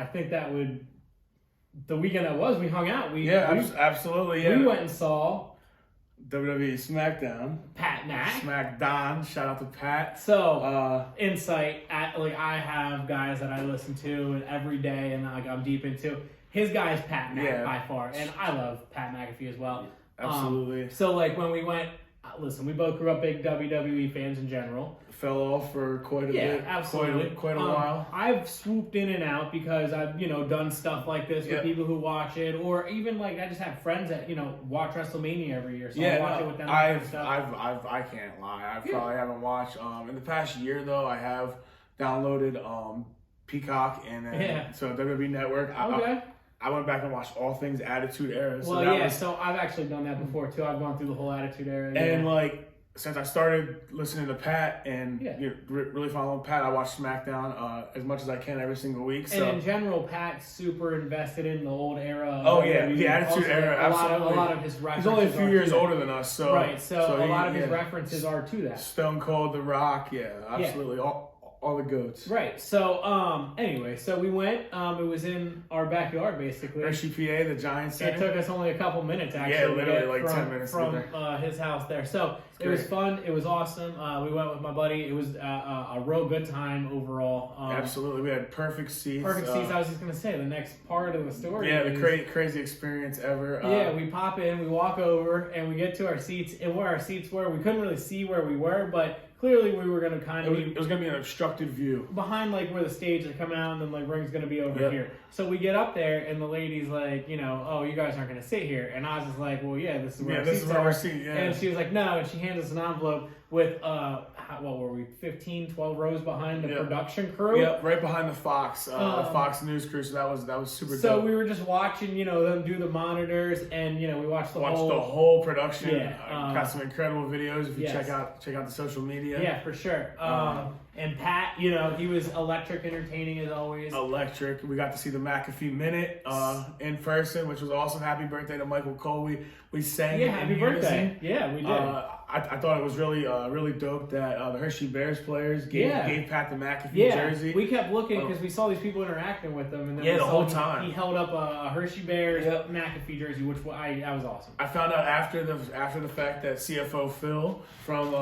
I think that would, the weekend that was, we hung out. Absolutely. Yeah. We went and saw WWE SmackDown. Pat Mack. SmackDown. Shout out to Pat. So, insight, I have guys that I listen to every day and like I'm deep into. His guy is Pat Mack by far, and I love Pat McAfee as well. Absolutely. So like when we went, listen, we both grew up big WWE fans in general. Fell off for quite a bit. Absolutely. Quite a while. I've swooped in and out because I've, done stuff like this with people who watch it, or even like I just have friends that, watch WrestleMania every year. So I watch it with them. I can't lie. I probably haven't watched. In the past year though, I have downloaded Peacock and so WWE Network. Okay. I went back and watched all things Attitude Era. So so I've actually done that before too. I've gone through the whole Attitude Era. And like, since I started listening to Pat and really following Pat, I watch SmackDown as much as I can every single week. So. And in general, Pat's super invested in the old era. Oh yeah, the Attitude Era. Absolutely. A lot of his references. He's only a few years older than us, so So a lot of his references are to that. Stone Cold, The Rock, absolutely. All the goats. Right. So, anyway, so we went. It was in our backyard, basically. Hershey, PA, the Giants Center. It took us only a couple minutes, actually. Yeah, literally like 10 minutes from his house there. So it was fun. It was awesome. We went with my buddy. It was a real good time overall. Absolutely. We had perfect seats. Perfect seats. I was just going to say, the next part of the story. Yeah, the crazy experience ever. We pop in, we walk over, and we get to our seats. And where our seats were, we couldn't really see where we were, but clearly we were going to kind of it was going to be an obstructed view. Behind like where the stage is coming out and then like ring's going to be over here. So we get up there and the lady's like, oh, you guys aren't going to sit here. And I was just like, well, yeah, this is where our seats are. And she was like, no. And she hands us an envelope with, what were we, 15, 12 rows behind the production crew? Yep, right behind the Fox Fox News crew. So that was super dope. So we were just watching, them do the monitors and, we watched the whole production. Yeah. Got some incredible videos if you check out the social media. Yeah, for sure. And Pat, he was electric, entertaining as always. Electric. We got to see the McAfee Minute in person, which was awesome. Happy birthday to Michael Cole. We sang happy birthday. Yeah, we did. I thought it was really dope that the Hershey Bears players gave Pat the McAfee jersey. We kept looking because we saw these people interacting with them. And then the whole time. He held up a Hershey Bears McAfee jersey, which that was awesome. I found out after the fact that CFO Phil from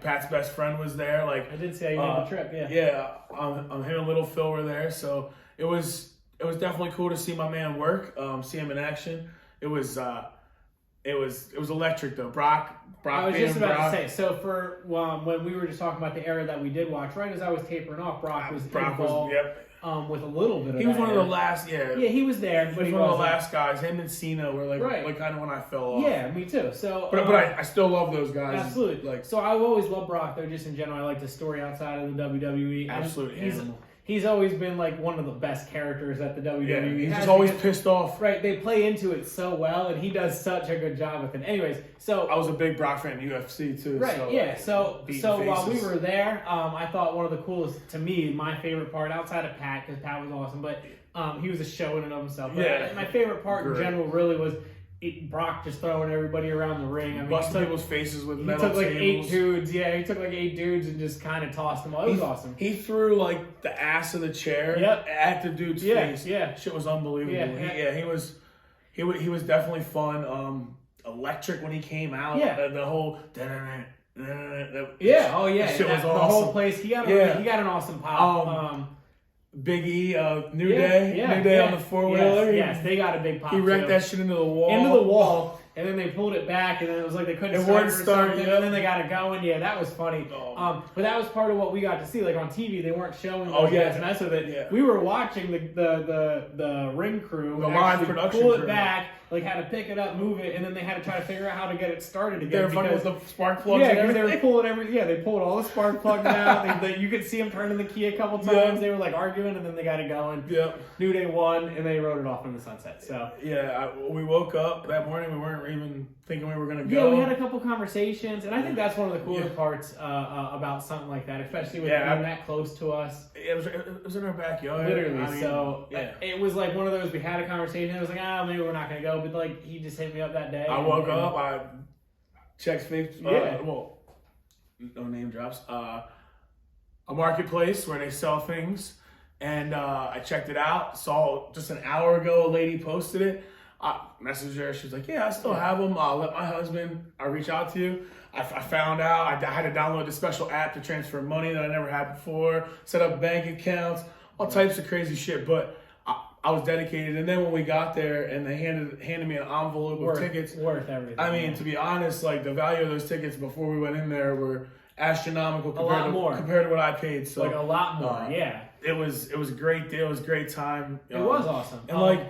Pat's best friend was there. Like I did say the trip. Him and Little Phil were there, so it was definitely cool to see my man work, see him in action. It was electric though. Brock. I was just about to say. So for when we were just talking about the era that we did watch, right as I was tapering off, Brock was involved. With a little bit of he was one of the last, Yeah, he was there, but he was one of the last guys. Him and Cena were like kind of when I fell off. Yeah, me too. So, but I still love those guys. Absolutely. So I've always loved Brock though, just in general. I like the story outside of the WWE. Absolutely. He's always been like one of the best characters at the WWE. Yeah, he's just always pissed off. Right, they play into it so well, and he does such a good job with it. Anyways, so I was a big Brock fan in UFC too. Right, so while we were there, I thought one of the coolest, to me, my favorite part outside of Pat, because Pat was awesome, but he was a show in and of himself. But my favorite part in general really was Brock just throwing everybody around the ring. I mean, busting people's faces with metal tables. He took like 8 dudes. Yeah, he took like 8 dudes and just kind of tossed them all. It was awesome. He threw like the ass of the chair at the dude's face. Yeah, shit was unbelievable. He was definitely fun. Electric when he came out. Yeah, the whole. Shit was awesome. The whole place. He got an awesome pop. Big E, New Day on the 4-wheeler. Yes, they got a big pop. He wrecked that shit into the wall. And then they pulled it back, and then it was like they couldn't start it, and then they got it going. Yeah, that was funny. But that was part of what we got to see. Like on TV, they weren't showing those guys, and that's so that we were watching the ring crew, the live production pull it back, like how to pick it up, move it, and then they had to try to figure out how to get it started again. They were fucking with the spark plugs. Yeah, because they were pulling they pulled all the spark plugs out. You could see them turning the key a couple times. They were like arguing, and then they got it going. Yep. New Day won, and they rode it off in the sunset. So we woke up that morning. We weren't even thinking we were going to go. Yeah, we had a couple conversations, and I think that's one of the cooler parts about something like that, especially with being that close to us. It was in our backyard. Literally, it was like one of those, we had a conversation, it was like, maybe we're not going to go, but like, he just hit me up that day. I woke up, I checked Facebook, no name drops, a marketplace where they sell things, And I checked it out. Saw just an hour ago a lady posted it. I messaged her. She's like, yeah, I still have them. I'll let my husband reach out to you. I found out I had to download this special app to transfer money that I never had before, set up bank accounts, all types of crazy shit. But I was dedicated. And then when we got there and they handed me an envelope of tickets. Worth everything. I mean, to be honest, like the value of those tickets before we went in there were astronomical compared to what I paid. So like a lot more, yeah. It was a great deal. It was a great time. It was awesome. And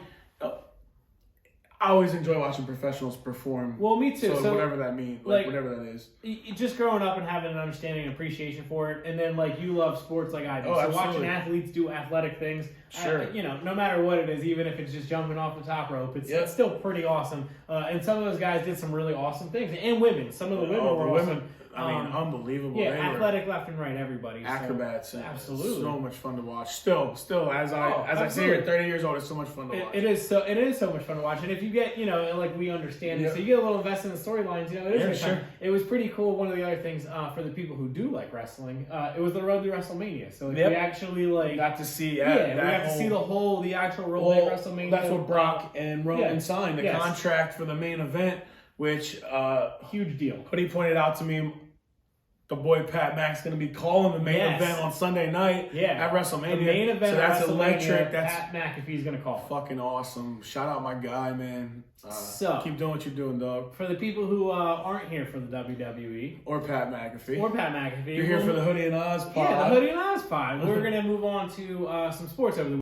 I always enjoy watching professionals perform. Well, me too. So whatever that means, whatever that is. Just growing up and having an understanding and appreciation for it, and then you love sports like I do. So watching athletes do athletic things, sure. No matter what it is, even if it's just jumping off the top rope, it's still pretty awesome. And some of those guys did some really awesome things. And women. Some of the women were awesome. I mean, unbelievable. Yeah, athletic left and right, everybody. Acrobats. So, absolutely. So much fun to watch. Still, as I sit here at 30 years old, it's so much fun to watch. It is so much fun to watch. And if you get, we understand it, so you get a little invested in the storylines, it is fun. It was pretty cool. One of the other things for the people who do like wrestling, it was the road to WrestleMania. So we actually got to see we got to see the actual road to WrestleMania. That's what Brock and Roman signed, the contract for the main event, which huge deal. Hoodie pointed out to me. The boy Pat Mac's going to be calling the main event on Sunday night at WrestleMania. The main event so that's electric. That's Pat McAfee's going to call. Fucking awesome. Shout out my guy, man. So keep doing what you're doing, dog. For the people who aren't here for the WWE. Or Pat McAfee. You're here for the Hoodie and Ozz pod. Yeah, the Hoodie and Ozz pod. We're going to move on to some sports over the week.